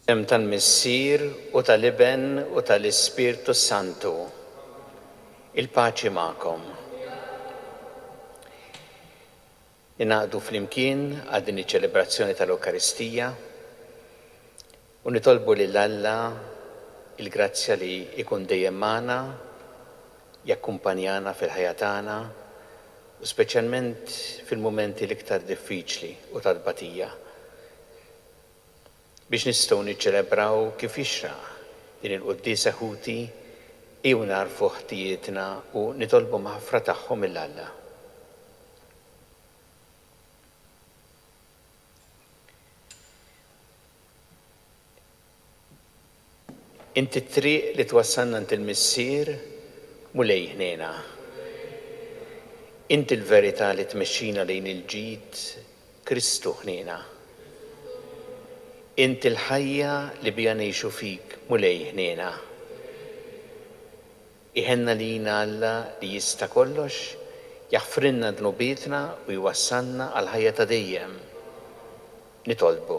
Em tal-Missier u tal-Iben u tal-Ispirtu Santu. Il-paċi magħkom. Ingħaqdu flimkien għal din iċ-ċelebrazzjoni tal-Ewkaristija u nitolbu lil Alla il-grazzja li jkun dejjem magħna, jakkumpanjana fil-ħajja tagħna u speċjalment fil-mumenti l-iktar diffiċli u tal-batija biex nistgħu niċċelebraw kif jixraq din il-Qudiesa Ħuti u narfu ħtijietna u nitolbu maħfra tagħhom mill-Alla. Inti t-triq li twassalna int il-Missier mulej ħnejna. Inti l-verità li tmexxina lejn il-ġid Kristu ħnejna. Inti l-ħajja li bija ngħixu fik mulej ħnejna. Iħenna lina Alla li jista' kollox, jaħfrinna dnubietna u jwassalna għal ħajja ta' dejjem. Nitolbu.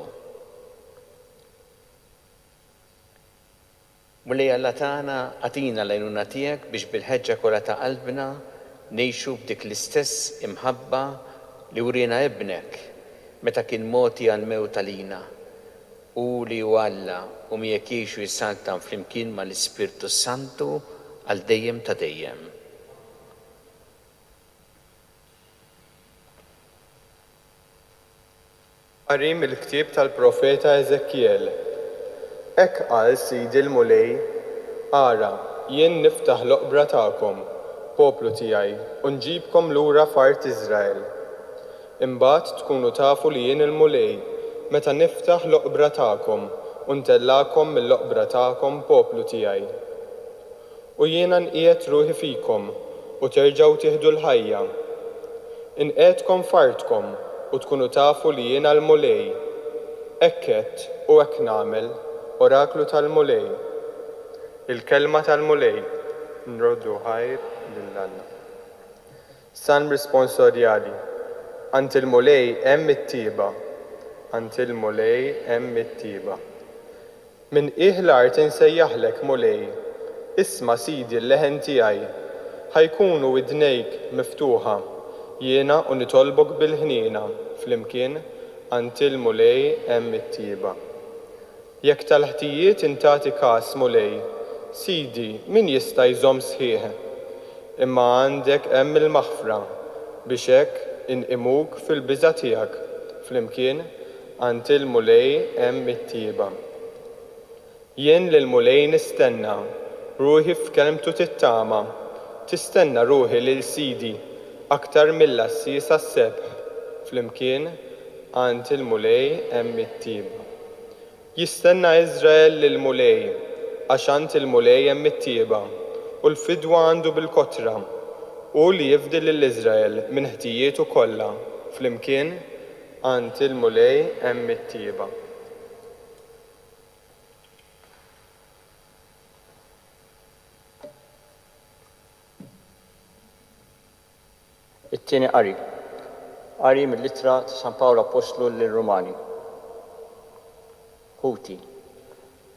Mulej Alla tagħna għatina l-għajnuna tiegħek biex bil-ħeġġa kollha ta' qalbna ngħixu b'dik l-istess imħabba li urina ibnek meta kien moti għal mewt għalina u li hu Alla u miegħek jgħixu jissaltan flimkien mal-Ispirtu Santu għal dejjem ta' dejjem. Qari mill-ktieb tal-Profeta Eżekkiel. Hekk qal Sidi l-Mulej, ara, jien niftaħ l-oqbra tagħkom, poplu tiegħi, u nġibkom lura f'art Iżrael. Imbagħad tkunu tafu li jien il-Mulej, meta niftaħ l-oqbra tagħkom u ntellakom mill-oqbra tagħkom, poplu tiegħi. U jiena nqiegħed ruħi fikom u terġgħu tieħdu l-ħajja. Inqiegħdkom f'artkom u tkunu tafu li jiena l-Mulej. Hekk għedt u hekk nagħmel, oraklu tal-Mulej. Il-kelma tal-Mulej nroddu ħajr lill-Alla. San risponsorjali. Ant il-Mulej hemm it-tieba. Ant il-Mulej hemm it-tieba. Min qiegħ l-art insejjaħlek Mulej, isma' Sidi l-leħen tiegħi, ħajkunu widnejk miftuħa, jiena u nitolbok bil-ħniena flimkien ant il-Mulej hemm it-tieba. Jekk tal-ħtijiet intagħti każ Mulej, Sidi min jista' jżomm sħiħ, imma għandek hemm il-maħfra biex hekk inqimuk fil-biża' tiegħek flimkien ant il-Mulej hemm it-tieba. Jien lill-Mulej nistenna, ruħi f'kelmtu tittama, tistenna ruħi lil Sidi aktar mill-assis għas-sebħ flimkien ant il-Mulej hemm it-tieba. Jistenna Iżrael lill-Mulej għax ant il-Mulej hemm it-tieba u l-fidwa għandu bil-kotra u li jifdi lill-Iżrael minn ħtijietu kollha flimkien ant il-Mulej hemm it-tieba. It-tieni qari mill-Ittra ta' San Pawlu Apostlu lir-Rumani. Ħuti,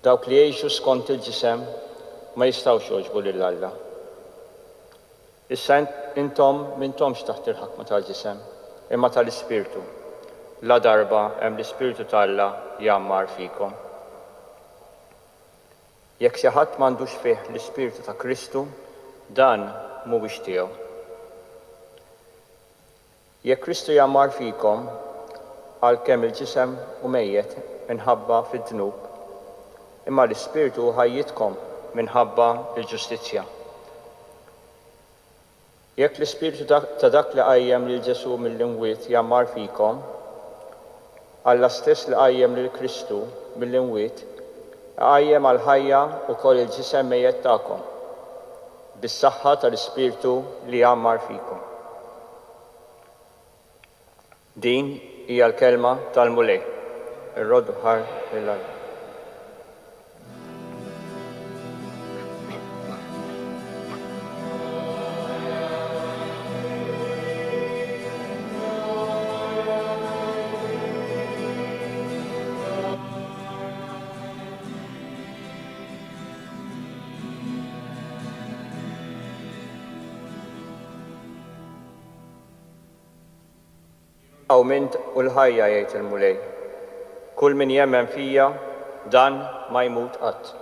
dawk li jgħixu skont il-ġisem ma jistgħux jogħġbu lill-Alla. Issa intom m'intomx taħt il-ħakma tal-ġisem, imma tal-Ispirtu. La darba hemm l-Ispirtu tal-Alla jammar fikom. Jekk xi ħadd m'għandux fih l-Ispirtu ta' Kristu, dan mhuwiex tiegħu. Jekk Kristu jammar fikom, għalkemm il-ġisem u mejjed minħabba fid-dnub, imma l-Ispirtu ħajjitkom minħabba l-ġustizzja. Jekk l-Ispirtu ta' dak li qajjem lil Ġesu mill-imwiet jammar fikom, Alla stess li qajjem lil Kristu mill-imwiet, qajjem għal ħajja wkoll il-ġisem mejjed tagħkom, bis-saħħa tal-Ispirtu li jammar fikom. Din hija l-kelma tal-Mulej. Ir-roddu ħar lill-Alla. aw mint u l-ħajja jgħid il-mulej. Kull min jemmen fija dan ma jmut qatt.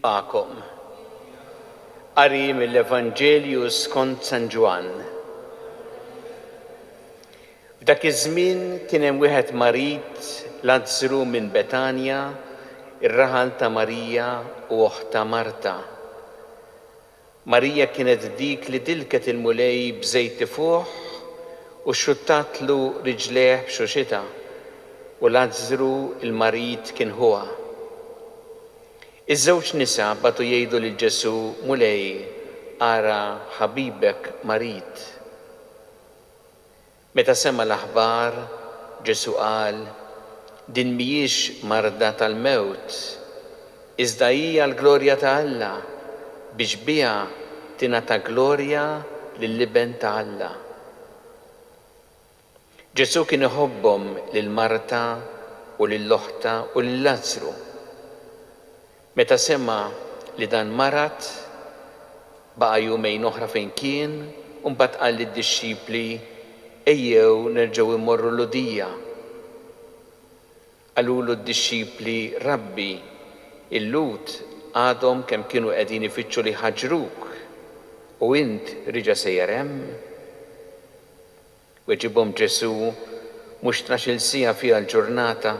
Għakom. Qari mill-Evanġelju skont San Ġwan. F'dak iż-żmien kien hemm wieħed marit Lazzru minn Betanja, ir-raħal ta' Marija u oħta Marta. Marija kienet dik li dilket il-mulej b'żejt fuħ u xuttatlu riġlejh b'xuxita u Lazzru il-marit kien huwa. Iż-żewġ nisa batu jgħidu lil Ġesu mulej ara ħabibek marit. Meta sema l-aħbar, Ġesu qal, din mhijiex marda tal-mewt, iżda hija l-glorja ta' Alla biex biha tingħata glorja lil-liben ta' Alla. Ġesu kien iħobbhom lil Marta u lill-oħta u lil Lazzru. Meta sema li dan marat, baqa' jumejn oħra fejn kien, u mbagħad qal lid-dixxipli ejjew nerġgħu immorru l-Udija. Qalulu d-dixxipli Rabbi, il-lut għadhom kemm kienu qegħdin ifittxu li ħaġruk u int riġa' sejjer hemm. Weġibhom Ġesu mhux 12 siegħa fiha l-ġurnata,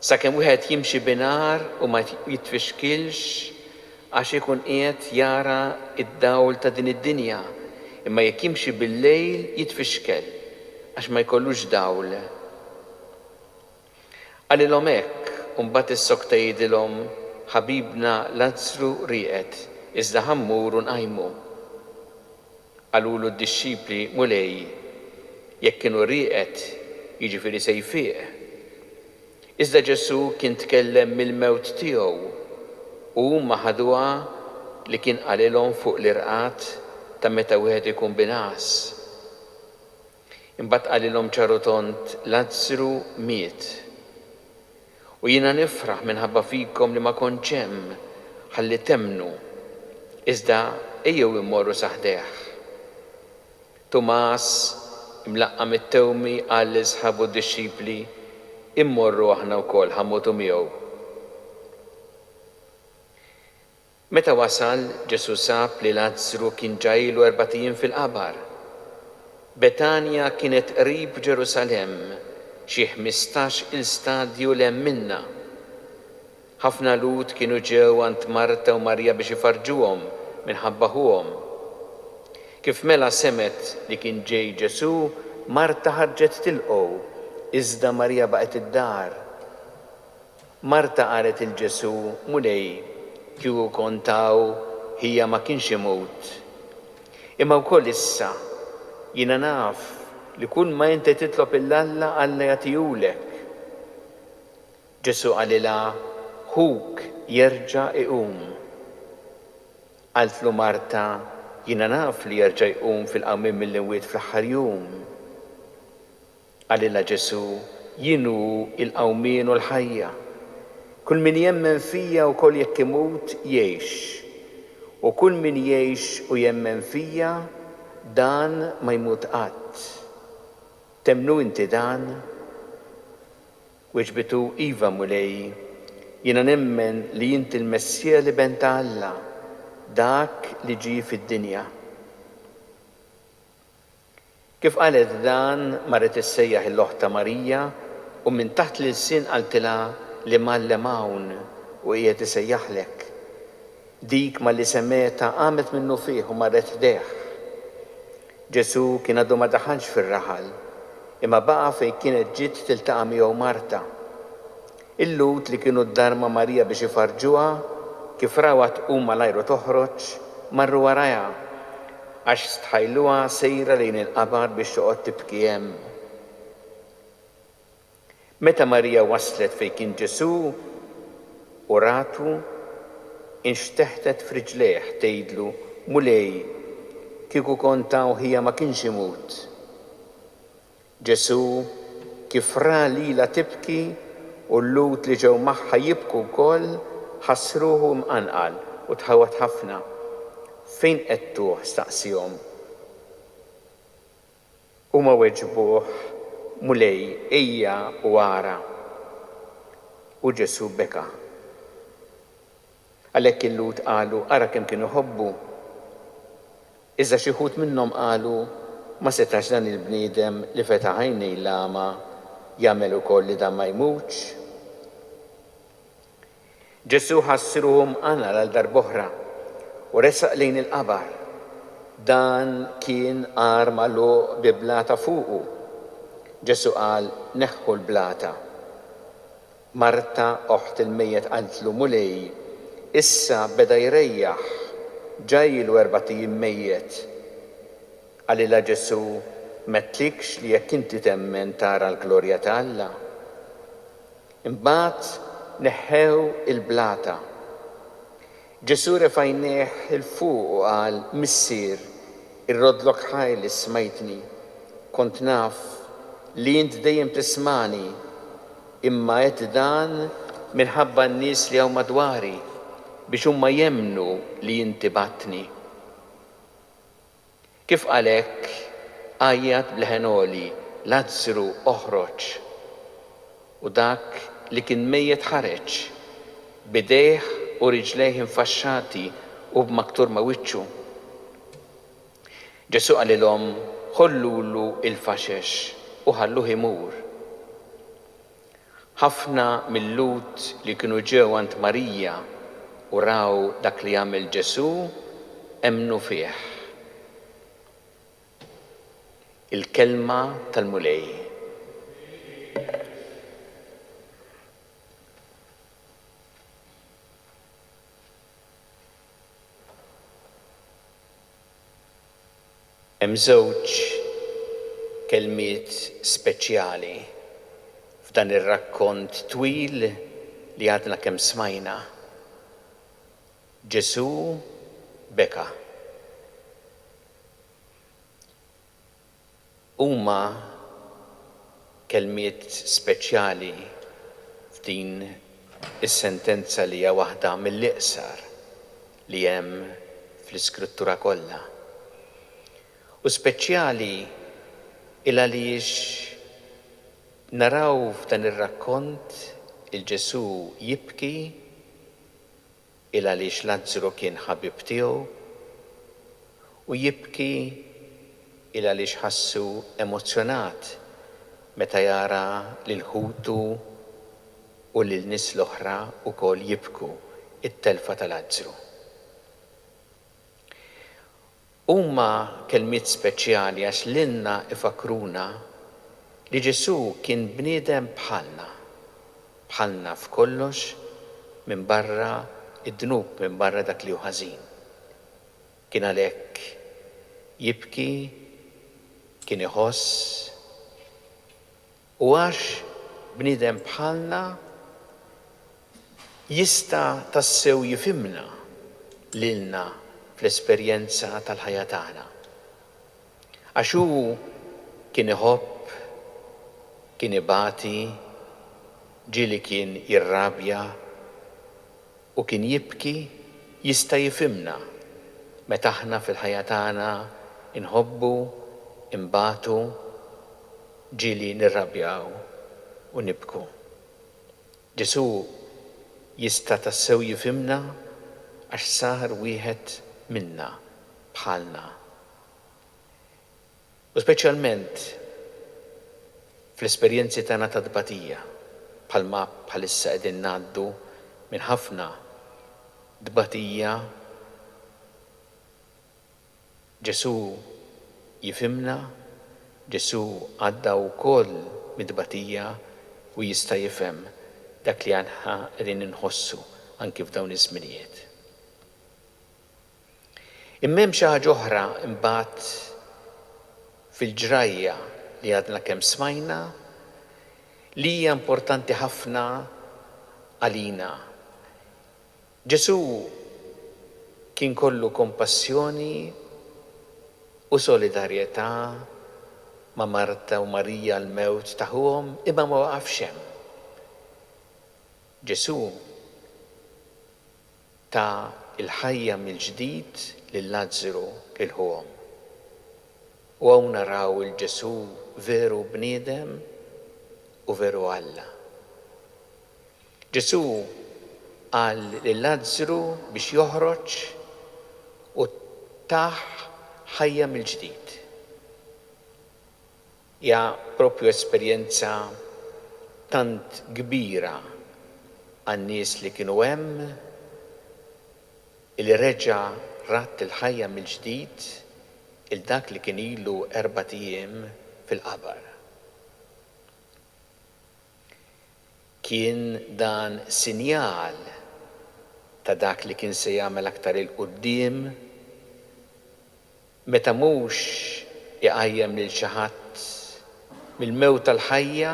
sakemm wieħed jimxi binahar u ma jitfixkilx għax ikun qiegħed jara id-dawl ta' din id-dinja, imma jekk jimxi bil-lejl jitfixkel għax ma jkollux dawl. Qalilhom hekk u mbagħad is-sokta jgħidilhom ħabibna Lazzru rieqed, iżda ħammuru nqajmu. Qalulu d-dixxipli mulej jekk kienu rieqed jiġifieri se jfieq. Iżda Ġesu kien tkellem mill-mewt tiegħu u huma ħaduha li kien qalilhom fuq l-irqat ta' meta wieħed ikun binas. Imbagħad qalilhom ċaru tont Lazzru miet. U jiena nifraħ minħabba fikom li ma kontx hemm ħalli temnu, iżda ejjew immorru saħdeħ. Tumas imlaqqa mit-tewmi qal li sħabu d-dixxipli immorru aħna wkoll ħammutu miegħu. Meta wasal, Ġesu sab li Lazzru kien ġajlu 4 fil-qabar. Betanja kienet qrib Ġerusalemm, xi 15 il-stadju lem minna. Ħafna lut kienu ġew għand Marta u Marja biex ifarġuhom minħabba ħuhom. Kif mela semet li kien ġej Ġesu, Marta ħarġet tilqgħu, iżda Marja baqgħet id-dar. Marta qalet il-Ġesu mulej kieku kontaw hija ma kienx imut. Imma wkoll issa jiena naf li kull ma inti titlob il-Alla Alla jagħtihulek. Ġesu qalilha ħuk jerġa' iqum. Qaltlu Marta jiena naf li jerġa' jqum fil-qawmien mill-imwiet fl-aħħar jum. Qalilha Ġesu jienu il-qawmien u l-ħajja. Kull min jemmen fija u koll jekk imut jgħix. U kull min jgħix u jemmen fija dan ma jmut qatt. Temnu inti dan? Weġbitu iva mulej, jiena nemmen li inti l-Messija li ben ta' Alla, dak li ġi fid-dinja. Kif qalet dan marret issejjaħ il-oħta Marija u minn taħt l-sin qaltilha li mallem hawn u qiegħed isejjaħlek. Dik ma li semmeta qamet minnu fih u marret ħdeħ. Ġesu kien għadu ma daħalx fir-raħal, imma baqa' fejn kienet ġiet tiltaqa' miegħu Marta. Il-lut li kienu d-dar ma' Marija biex ifarġuha, kif rawa tqum malajru toħroġ, marru warajha għax stħajluha sejra lejn il-qabar biex toqgħod tibki hemm. Meta Marija waslet fejn kien Ġesu u ratu inxteħtet f'riġlejh tgħidlu mulej kieku konta u ħija ma kienx imut. Ġesu kif ra lilha tibki u l-lut li ġew magħha jibku wkoll ħassruhu mqanqal u tħawat ħafna. Fejn qedtuh staqsihom. Huma weġbuh mulej ejja u ara. U Ġesu beka. Għalhekk il-lut qalu ara kemm kienu ħobbu. Iżda xi ħud minnhom qalu ma setax dan il-bniedem li feta' għajnej l-ama jagħmel ukoll li dan ma jmutx. Ġesu ħassruhom mqanqal għal darb'oħra u resaq lejn il-qabar. Dan kien qar magħluq bi blata fuqu. Ġesu qal neħħu l-blata. Marta oħt il-mejjed qaltlu mulej, issa beda jrejjaħ, ġajlu 4 ijiem mejjed. Għalilha Ġesu mettlikx li jekk inti temmen tara l-glorja ta' Alla. Imbagħad neħħew il-blata. Ġesu refa' jnejh il-fuq u qal Missier, irrodlok ħajli smajtni, kont naf li int dejjem tismani, imma qed dan minħabba n-nies li hawn madwari biex huma jemmnu li inti batni. Kif għalhekk għajjat bl-ħenoli Lazzru oħroġ u dak li kien mejjed ħareġ bidejh u riġlejh infaxxati u b'maktur ma' wiċċu. Ġesu qalilhom ħollulu il-faxex u ħalluh imur. Ħafna mill-lut li kienu ġew għand Marija u raw dak li jagħmel Ġesu emmnu fih. Il-kelma tal-mulej. Hemm żewġ kelmiet speċjali f'dan ir-rakkont twil li għadna kemm smajna. Ġesu beka. Huma kelmiet speċjali f'din is-sentenza li hija waħda mill-iqsar li hemm fl-Iskrittura kollha. U speċjali il għaliex naraw f'dan ir-rakkont il-Ġesu jibki il għaliex Lazzru kien ħabib tiegħu u jibki il għaliex ħassu emozzjonat meta jara lil ħutu u lil nies l-oħra wkoll jibku it-telfa ta' Lazzru. Huma kelmiet speċjali għax lilna ifakruna li Ġesu kien bniedem bħalna f'kollox minn barra id-dnub, minn barra dak li hu ħażin. Kien għalhekk jibki, kien iħoss u għax bniedem bħalna jista' tassew jifhimna lilna fl-esperjenza tal-ħajja tagħna. Għax hu kien iħobb, kien ibati, ġieli kien jirrabja u kien jibki jista' jifhimna meta aħna fil-ħajja tagħna inħobbu, imbatu, ġieli nirrabjaw u nibku. Ġesu jista' tassew jifhimna għax sar wieħed minna bħalna. U speċjalment fl-esperjenzi tagħna ta' dbatija bħalma bħalissa qegħdin ngħaddu minn ħafna dbatija. Ġesu jifhimna, Ġesu għadda wkoll mid-dbatija u jista' jifhem dak li aħna qegħdin inħossu anki f'dawn iż-żminijiet. Imma hemm xi ħaġa oħra imbagħad fil-ġrajja li għadna kemm smajna li hija importanti ħafna għalina Ġesu kien kollu kompassjoni u solidarjetà ma' Marta u Marija l-mewt tagħhom imma ma waqafx hemm. Ġesu ta' il-ħajja mill-ġdid lil Lazzaru il-ħuhom. U hawn naraw il-Ġesu veru bniedem u veru Alla. Ġesu qal lil Lazzaru biex joħroġ u taħ ħajja mill-ġdid. Ja propju esperjenza tant kbira għan-nies li kienu hemm li reġa' ratt il-ħajja mill-ġdid il dak li kien ilu 4 ijiem fil-qabar. Kien dan sinjal ta' dak li kien se jagħmel aktar il-qudiem meta mhux iqajjem lil xi ħadd mill-mewt tal-ħajja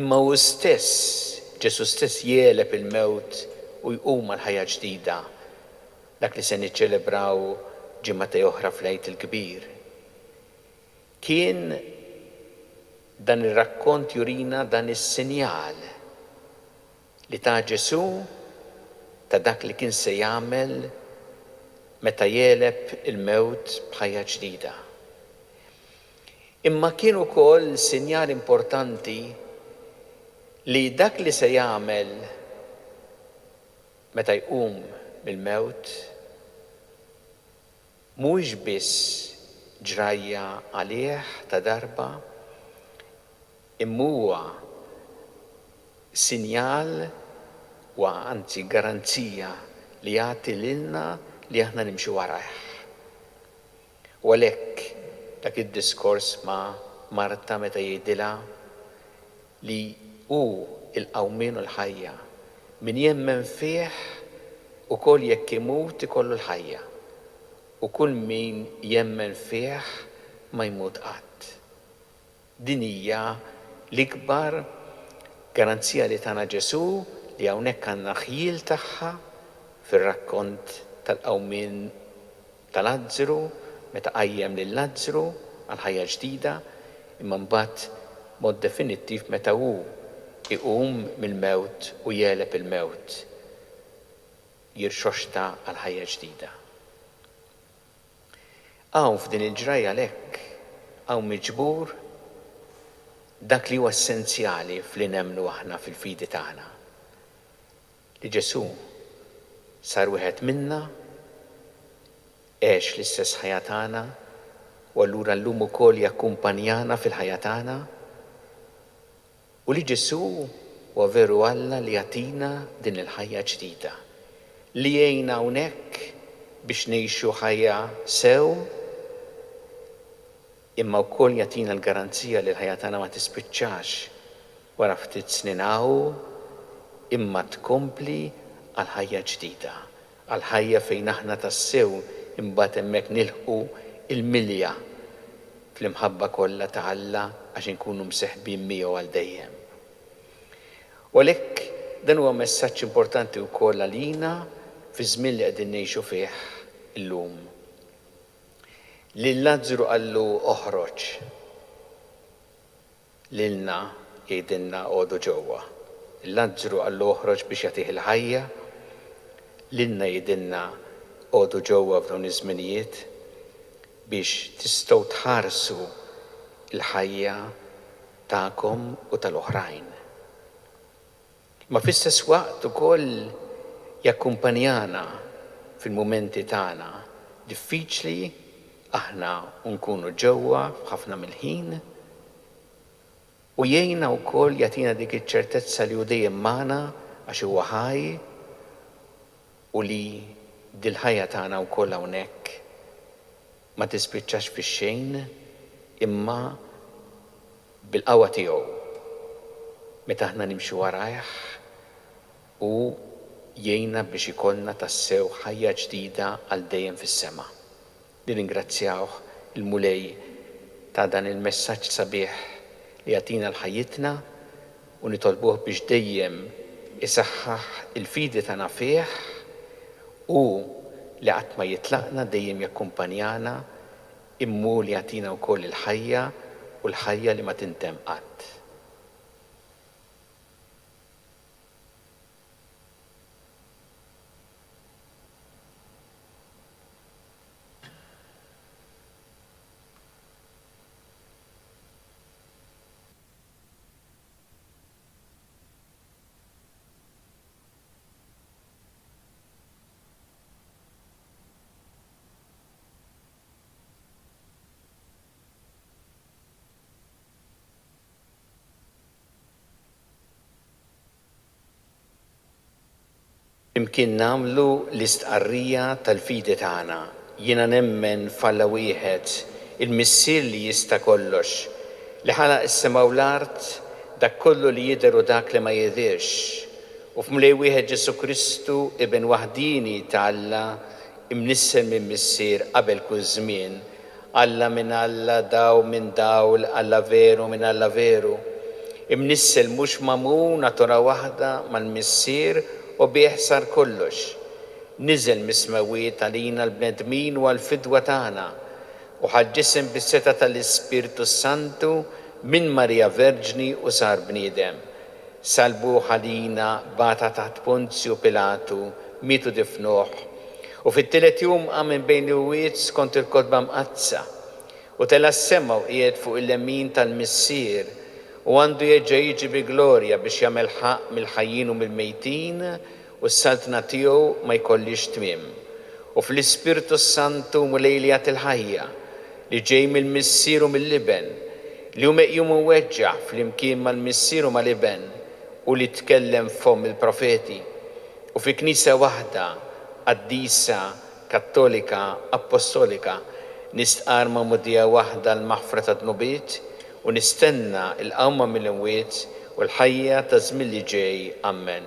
imma hu stess Ġesu stess jieleb il-mewt u jqum għal ħajja ġdida dak li se niċċelebraw ġimgħatej oħra fl-Għid il-Kbir. Kien dan ir-rakkont jurina dan is-sinjal li ta' Ġesu ta' dak li kien se jagħmel meta jieleb il-mewt b'ħajja ġdida. Imma kien ukoll sinjal importanti li dak li se jagħmel meta jqum mill-mewt mhuwiex biss ġrajja għalih ta' darba imma huwa sinjal u anzi garanzija li jagħti lilna li aħna nimxu warah. U għalhekk dak id-diskors ma' Marta meta jgħidilha li hu il-qawmien u l-ħajja min jemmen fih ukoll jekk imut ikollu l-ħajja u kull min jemmen fih ma jmut qatt. Din hija l-ikbar garanzija li tagħna Ġesu li hawnhekk għandna ħjil tagħha fir-rakkont tal-qawmien ta' Lazzaru meta qajjem lil Lazzaru għal ħajja ġdida imma mbagħad mod definittiv meta hu iqum mill-mewt u jieleb il-mewt jirxoxta għal ħajja ġdida. Hawn f'din il-ġrajja għalhekk hawn miġbur dak li huwa essenzjali fli nemmnu aħna fil-fidi tagħna. Li Ġesu sar wieħed minna, għex l-istess ħajja tagħna u allura llum ukoll jakkumpanjana fil-ħajja tagħna. U li Ġesu huwa veru Alla li jagħtina din il-ħajja ġdida. Li jgħinna hawnhekk biex ngħixu ħajja sew imma wkoll jagħtina l-garanzija li l-ħajja tagħna ma tispiċċax wara ftit snin imma tkompli għal ħajja ġdida. Għal ħajja fejn aħna tassew imbagħad hemmhekk nilħqu il-milja fl-imħabba kollha ta' Alla għax inkunu mseħbin miegħu għal dejjem. U għalhekk dan huwa messaġġ importanti wkoll għalina fi żmien li qegħdin ngħixu fih illum. Lil Lazzaru qallu oħroġ, lilna jgħidilna għodu ġewwa. Lazzaru qallu oħroġ biex jagħtih il-ħajja, lilna jgħidilna għodu ġewwa f'dawn iż-żminijiet biex tistgħu tħarsu il-ħajja tagħkom u tal-oħrajn. Ma fl-istess waqt ukoll jakkumpanjana fil-mumenti tagħna diffiċli aħna nkunu ġewwa f'ħafna mill-ħin u jgħinna wkoll jagħtina dik iċ-ċertezza li hu dejjem magħna għax huwa ħaj u li dil-ħajja tagħna wkoll hawnhekk ma tispiċċax fix-xejn imma bil-qawwa tiegħu meta aħna nimxu warajh u jgħinna biex ikollna tassew ħajja ġdida għal dejjem fis-sema. Nirringrazzjawh il-mulej ta' dan il-messaġġ sabiħ li jagħtina l-ħajjitna u nitolbuh biex dejjem isaħħaħ il-fidi tagħna fih u li qatt ma jitlaqna dejjem jakkumpanjana immu li jagħtina wkoll il-ħajja u l-ħajja li ma tintemm qatt. Imkien namlu l-istqarrija tal-fidi tagħna. Jiena nemmen f'Alla wieħed, il-Missier li jista' kollox, li ħalaq is-sema u l-art, dak kollu li jidher u dak li ma jidhirx. U f'Mulej wieħed Ġesu Kristu ibn waħdini ta' Alla, imnissel minn Missier qabel kull żmien. Alla minn Alla, daw minn dawl, Alla veru minn Alla veru. Imnissel mhux magħmul natura waħda mal-Missier u bieħsar kollox. Niżel mis-smawiet għalina l-bnedmin u għal-fidwa tagħna u ħaġġisem bis-seta tal-Ispirtu Santu minn Marija Verġni u sar bniedem. Salbu ħalina bata taħt Ponzju Pilatu, mitu difnuħ u fit-tielet jum qam minn bejn l-wiet skont il-kotba mqazza u tela s-sema u qiegħed fuq il-lemin tal-Missier u għandu jeġa jiġi bi glorja biex jagħmel ħaq mill-ħajjin u mill-mejtin u s-saltna tiegħu ma jkollix tmiem. U fl-Ispirtu Santu mulej li jagħti l-ħajja li ġej mill-Missier u mill-Liben li hu meqjum u weġġaħ flimkien mal-Missier u mal-Liben u li tkellem fom il-profeti u fi Knisja waħda qaddisa Kattolika Apostolika nistqar ma' mudija waħda l-maħfra ta' dnubiet u nistenna il-qawma mill-imwiet u l-ħajja ta' żmien li ġej. Amen.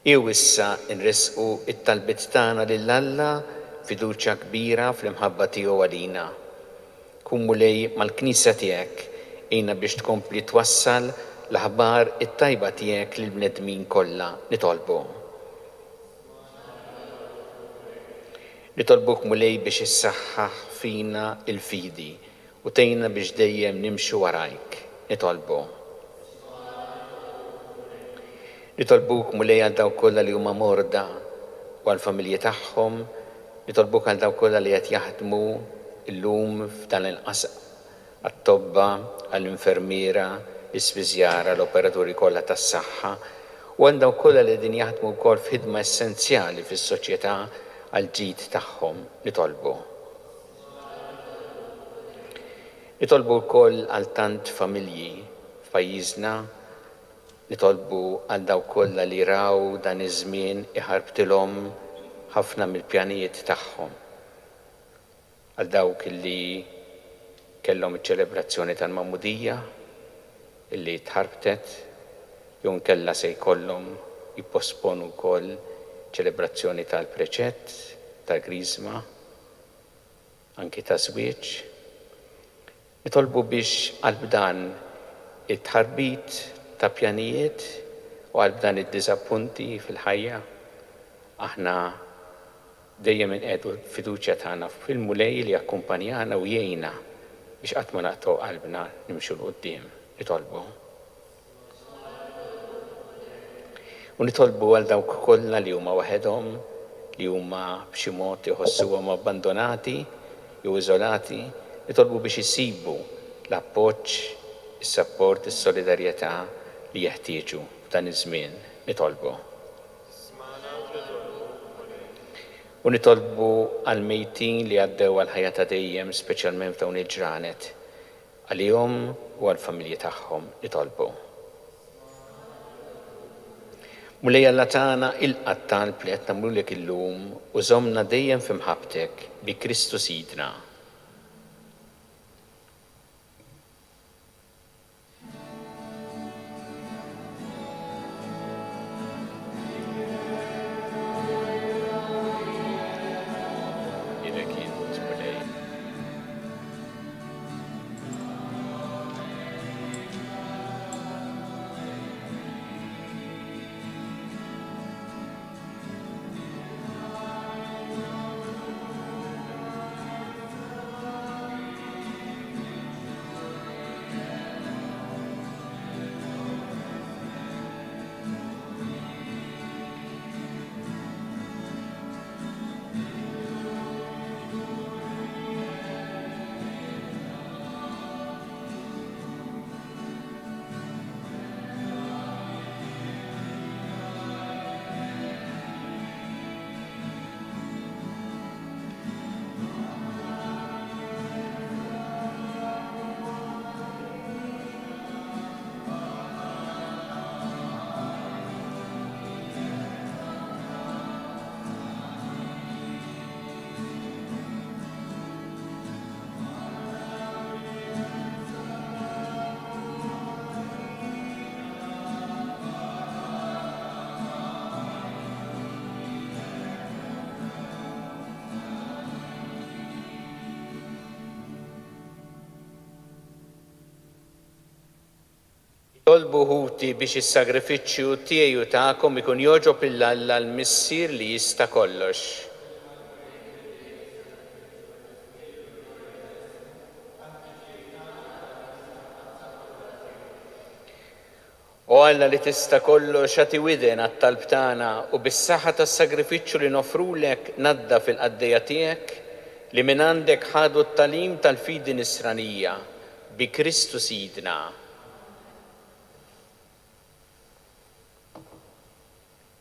Issa nresqu it-talbiet tagħna lil Alla fiduċja kbira fl-imħabba tiegħu għalina. Kun mulej mal-Knisja tiegħek ejna biex tkompli twassal l-aħbar it-tajba tiegħek lill-bnedmin kollha nitolbu. Nitolbuk mulej biex issaħħaħ fina il-fidi u tejna biex dejjem nimxu warajk, nitolbu. Nitolbuk mulej għal daw kollha li huma morda u għal familji tagħhom, nitolbuk għal daw kollha li qed jaħdmu llum f'dan il-qasam għat-tobba, għall-infermiera, l-ispiżjara, l-operaturi kollha tas-saħħa u għal daw kollha li din jaħdmu wkoll f'ħidma essenzjali fis-soċjetà għal ġid tagħhom, nitolbu. Nitolbu wkoll għal tant familji f'pajjiżna, nitolbu għal daw kollha li raw dan iż-żmien iħarbtilhom ħafna mill-pjanijiet tagħhom. Għal dawk illi kellhom iċ-ċelebrazzjoni tal-Magħmudija illi tħarbtet jew nkella se jkollhom jipposponu wkoll ċelebrazzjoni tal-preċett, tal-Krisma, anki ta' żwieġ. Nitolbu biex għal-bdan it-tħarbit ta' pjanijiet u għal-bdan id-diżappunti fil-ħajja. Aħna dejjem inqedu fiduċja tagħna fil-mulej li jakkumpanjana u jgħinna biex qatt ma naqtgħu qalbna nimxu l-qudiem. Nitolbu. U nitolbu għal dawk kollha li huma waħedhom, li huma b'xi mod iħossuhom abbandonati jew iżolati, nitolbu biex isibu l-appoġġ, is-sapport, is-solidarjetà li jeħtieġu f'dan iż-żmien. Nitolbu. U nitolbu għal mejtin li għaddew għal ħajja ta' dejjem, speċjalment f'dawn il-ġranet, għalihom u għall familji tagħhom. Nitolbu. Mulej Alla tagħna ilqa' talb li qed nagħmlulek illum u żommna dejjem f'imħabbtek bi Kristu Sidna. Tolbu ħuti biex is-sagrifiċċju tiegħi u tagħkom ikun joġob lill-Alla l-Missier li jista' kollox. O Alla li tista' kollox għati widen għat-talb tagħna u bis-saħħa tas-sagrifiċċju li nofrulek nadda fil-qaddejja tiegħek li minn għandek ħadu t-talim tal-fidi nisranija bi Kristu Sidna.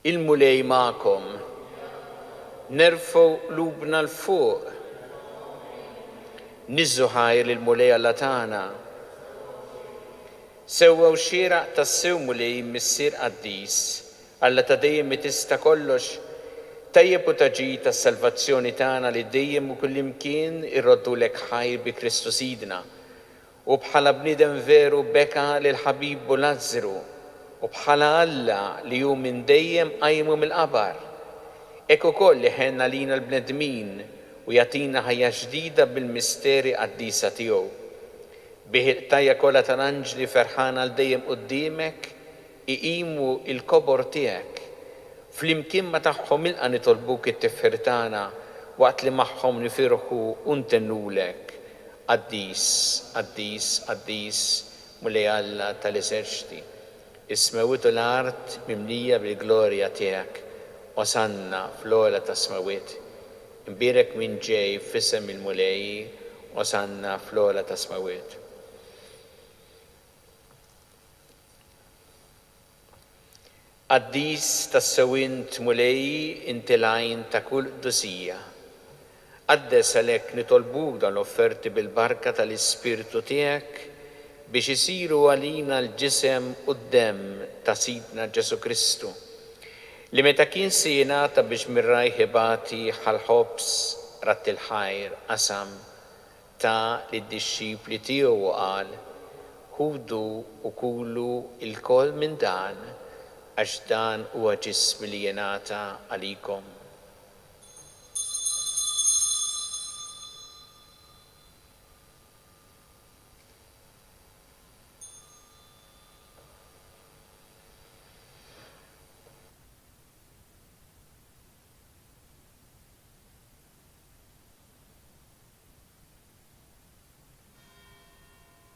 Il-mulej ma'kom, nerfu lubna l-fuq, nizzu ħajr il-mulej Alla tagħna. Sewwa u xieraq tas-sew mulej missier qaddis, Alla ta' dejjem mi tista' kollox, tajjeb u taġi tas-salvazzjoni tagħna li dejjem u kullimkien irroddulek ħajr bi Kristu Sidna. U bħala bniedem veru beka lil ħabibu Lazzaru, u bħala Alla li hu minn dejjem qajmu mill-qabar. Hekk ukoll li ħenna lina l-bnedmin u jagħtina ħajja ġdida bil-misteri qaddisa tiegħu. Biħ-tajja kollha tal-anġli ferħana għal dejjem quddiemek iqimu il-kobor tiegħek. Flimkien ma tagħhom ilqa' nitolbuk it-tifħir tagħna waqt li magħhom nifirħu u ntennulek. Qaddis, qaddis, qaddis, mulej Alla tal-eżerċiti. Is-smawiet u l-art mimlija bil-glorja tiegħek. Osanna fl-ogħla tas-smawiet. Imbierek minn ġej f'isem il-mulej, osanna fl-ogħla tas-smawiet. Qaddis tas-sewint mulej inti l-għajn ta' kull qdusija. Qaddes għalhekk nitolbuk dan l-offerti bil-barka tal-Ispirtu tiegħek biex isiru għalina l-ġisem u d-demm ta' Sidna Ġesu Kristu, li meta kien se jingħata biex mirraj ħibati ħal-ħobs rat il-ħajr qasam ta' lid-dixxipli tiegħu qal, ħudu u kulu il-kol minn dan, għax dan huwa ġismi li jingħata għalikom.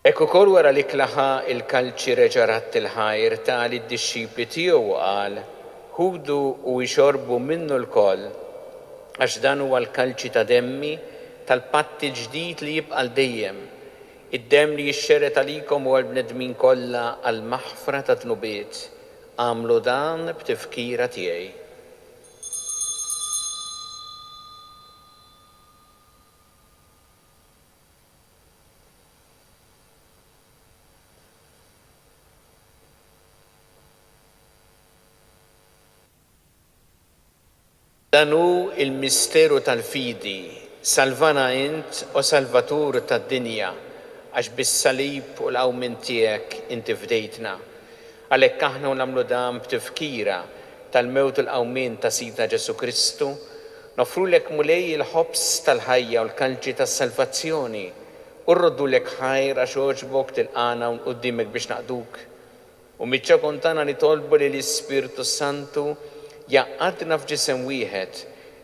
Ekk ukoll wara li klaħa il-kalċi reġarat il-ħajr ta' lid-dixxipli tiegħu qal, ħudu u jxorbu minnu l-koll, għax dan huwa l-kalċi ta' demmi tal-patt il-ġdid li jibqa' dejjem. Id-demm li jixxerret għalikom u għall-bnedmin kollha għall-maħfra ta' tnubiet. Għamlu dan b'tifkira tiegħi. Dan hu il-misteru tal-fidi, salvana int o salvatur tad-dinja, għax bis-salib u l-qawmien tiegħek inti fdejtna. Għalhekk aħna nagħmlu dan b'tifkira tal-mewt u l-qawmien ta' Sidna Ġesu Kristu, nofrulek mulej il-ħobs tal-ħajja u l-kalċi tas-salvazzjoni, u rroddulek ħajr għax oġbok tilqana u quddiemek biex naqduk. U miċċa kontana nitolbu li l-Ispirtu Santu jaqqadna f'ġisem wieħed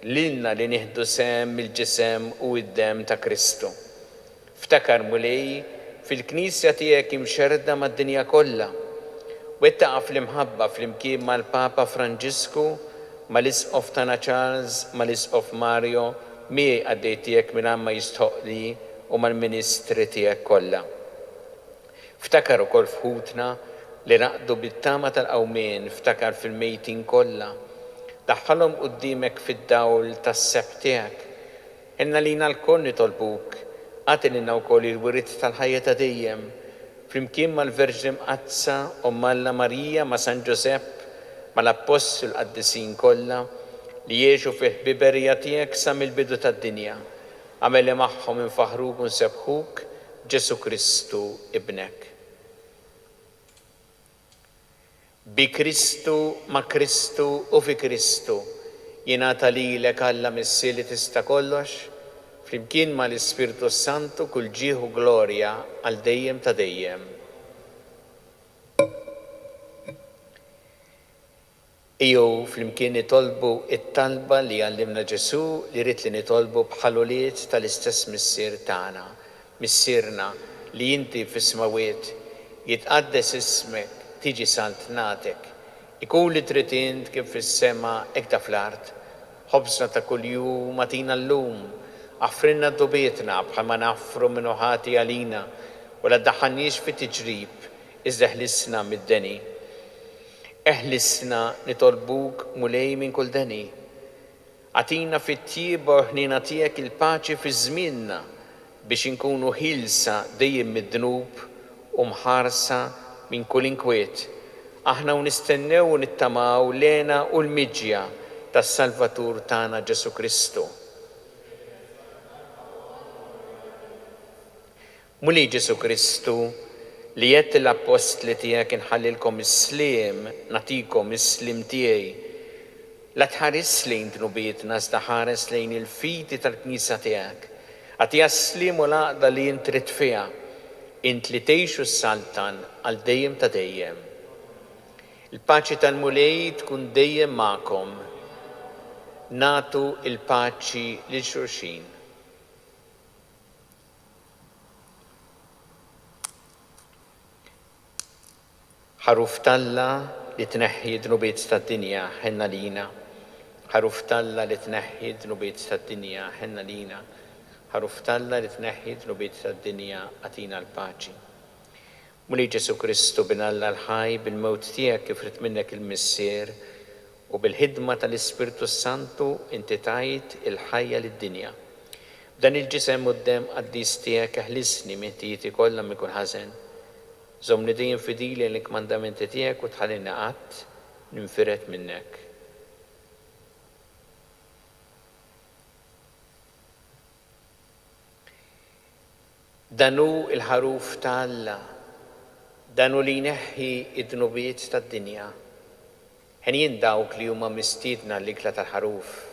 lilna li nieħdu sem il-ġisem u id-demm ta' Kristu. Ftakar mulej fil-Knisja tiegħek imxerda mad-dinja kollha. Wettaqa fl-imħabba fl-imkien mal-Papa Franġisku, mal-Isqof tagħna Charles, mal-Isqof Mario, miegħi għaddej tiegħek minn ma jistħoqli u mal-Ministri tiegħek kollha. Ftakar ukoll f'ħutna li naqdu bit-tama tal-qawmien, ftakar fil-mejtin kollha. Daħħalhom quddiemek fid-dawl tas-seb tiegħek. Inna lina l-koll nitolbuk, għatilna wkoll il-wirid tal-ħajja ta' dejjem, flimkien mal-Verġi Mqazza u Alla Marija ma' San Ġosepp, mal-Apostol qaddisin kollha li jgħixu fil-ħbiberija tiegħek sa mill-bidu tad-dinja. Għamel magħhom infaħruk u nsebħuk Ġesu Kristu ibnek. Bi Kristu, ma' Kristu u fi Kristu, jingħata lilek Alla Missier li tista' kollox, flimkien mal-Ispirtu Santu kull ġieħu glorja għal dejjem ta' dejjem. Ejjew flimkien nitolbu it-talba li għallimna Ġesu li rrid li nitolbu bħaluliet tal-istess missier tagħna, missierna li inti fis-smawiet jitqaddes ismek, tiġi saltnatek, ikun li trid int kif fis-sema hekk ta' fl-art, ħobżna ta' kuljum atina llum, affrinna d-dubietna bħalma naffru minn ħati għalina u la ddaħħalniex fit tiġrib iżda ħlisna mid-deni. Eħlisna nitolbuk mulej minn kull deni. Atina fit-tjieba u ħnina tiegħek il-paċi fi żmienna biex inkunu ħilsa dejjem mid-dnub u mħarsa minn kull inkwiet. Aħna nistennew u nittamaw lena u l-miġja tas-Salvatur tagħna Ġesu Kristu. Mulej Ġesu Kristu li jett l-apostli tiegħek inħallilkom is-sliem, natikom is-slim tiegħi. La tħares lejn dnubietna iżda ħares lejn il-fidi tal-Knisja tiegħek. Għatija s-slim u l-għaqda li int trid fiha, int li tgħixu s-saltan għal dejjem ta' dejjem. Il-paċi tal-mulej tkun dejjem magħkom. Natu il-paċi lil xulxin. Ħaruf Talla li tneħħi dnubiet tad-dinja ħenna lina. Ħaruf Talla li tneħħi dnubiet tad-dinja ħenna lina. Ħaruf Talla li tneħħi dnubiet tad-dinja għatina l-paċi. Mulej Ġesu Kristu binalla l-ħaj bil-mewt tiegħek kif rid minnek il-missier u bil-ħidma tal-Ispirtu Santu inti tajt il-ħajja lid-dinja. B'dan il-ġisem quddiem qaddis tiegħek eħlisni minn kollha minn kull ħażen. Żomni dejjem fidili l-ikmandamenti tiegħek u tħallini qatt ninfiret minnek. Danu il-ħaruf ta' Alla, danu li jneħħi id-dnubiet tad-dinja. Ħen dawk li huma mistiedna l-ikla tal-ħaruf.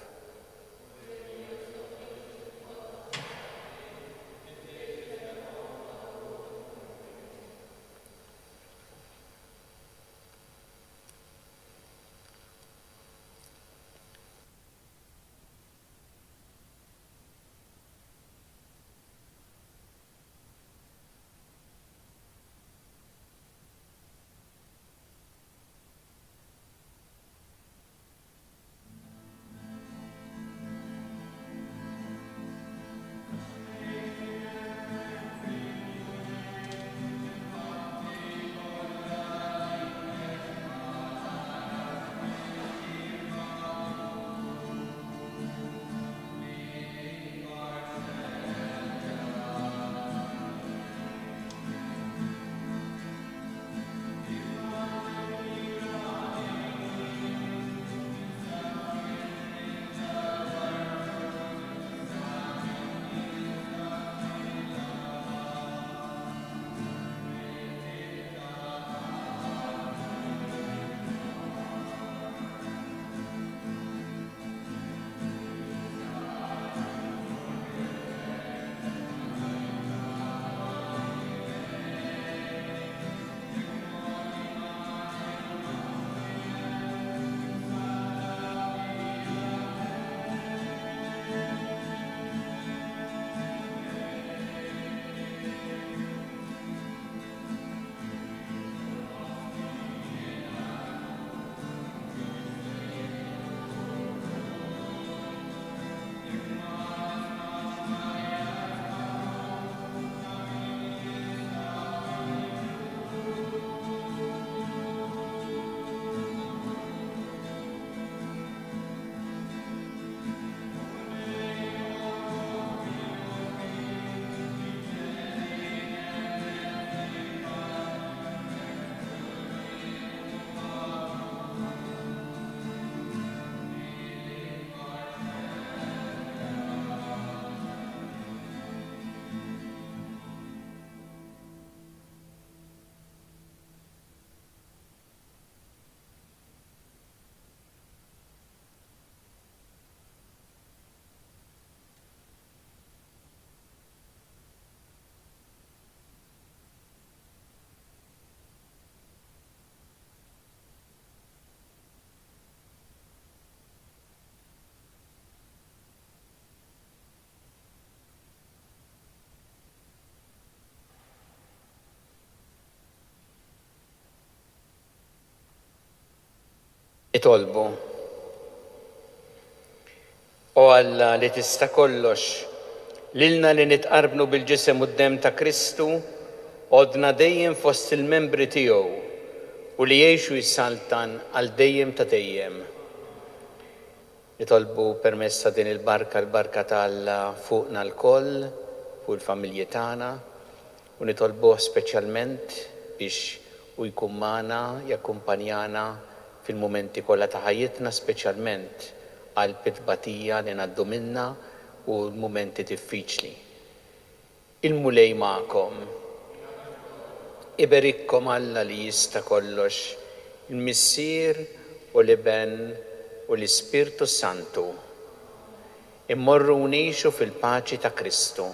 Itolbu. O Alla li tista' kollox, lilna li nitqarbnu bil-ġisem u d-dem ta' Kristu, għodna dejjem fost il-membri tiegħu u li jgħixu jissaltan għal dejjem ta' dejjem. Nitolbu permess ta' din il-barka, l-barka tal-Alla fuqna l-koll, fuq il-familji tagħna, u nitolbu speċjalment biex u jkun magħna, jakkumpanjana fil-mumenti kollha ta' ħajjitna, speċjalment għal pitbatija li ngħaddu minnha u l-mumenti diffiċli. Il-mulej magħkom. Iberikkom Alla li jista' kollox, il-Missier u l-Iben u l-Ispirtu Santu. Immorru u ngħixu fil-paċi ta' Kristu.